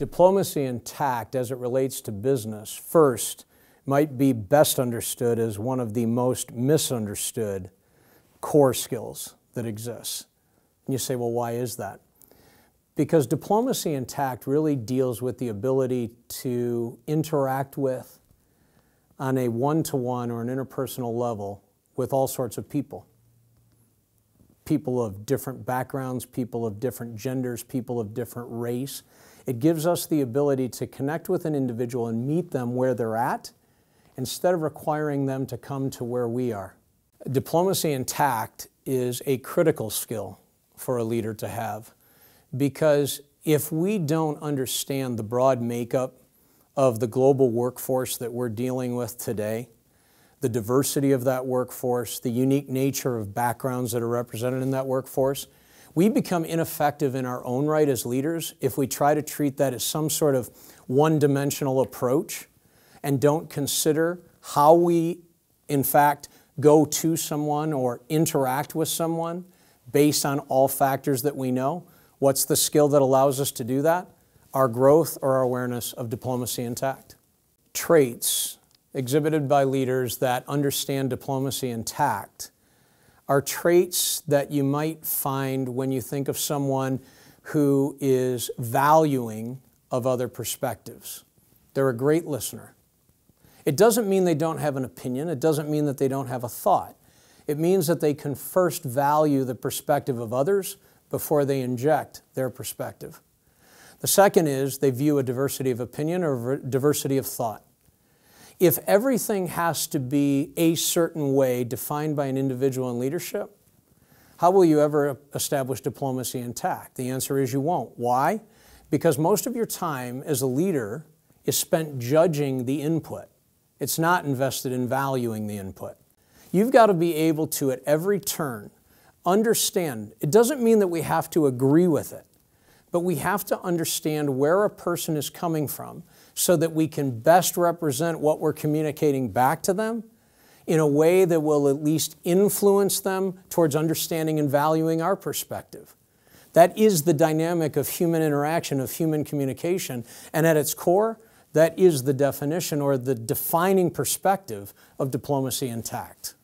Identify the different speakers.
Speaker 1: Diplomacy and tact as it relates to business, first, might be best understood as one of the most misunderstood core skills that exists. And you say, well, why is that? Because diplomacy and tact really deals with the ability to interact with, on a one-to-one or an interpersonal level, with all sorts of people. People of different backgrounds, people of different genders, people of different race. It gives us the ability to connect with an individual and meet them where they're at, instead of requiring them to come to where we are. Diplomacy and tact is a critical skill for a leader to have, because if we don't understand the broad makeup of the global workforce that we're dealing with today, the diversity of that workforce, the unique nature of backgrounds that are represented in that workforce, we become ineffective in our own right as leaders if we try to treat that as some sort of one-dimensional approach and don't consider how we, in fact, go to someone or interact with someone based on all factors that we know. What's the skill that allows us to do that? Our growth or our awareness of diplomacy and tact. Traits exhibited by leaders that understand diplomacy and tact are traits that you might find when you think of someone who is valuing of other perspectives. They're a great listener. It doesn't mean they don't have an opinion. It doesn't mean that they don't have a thought. It means that they can first value the perspective of others before they inject their perspective. The second is they view a diversity of opinion or a diversity of thought. If everything has to be a certain way defined by an individual in leadership, how will you ever establish diplomacy and tact? The answer is you won't. Why? Because most of your time as a leader is spent judging the input. It's not invested in valuing the input. You've got to be able to, at every turn, understand. It doesn't mean that we have to agree with it, but we have to understand where a person is coming from so that we can best represent what we're communicating back to them in a way that will at least influence them towards understanding and valuing our perspective. That is the dynamic of human interaction, of human communication, and at its core, that is the definition or the defining perspective of diplomacy and tact.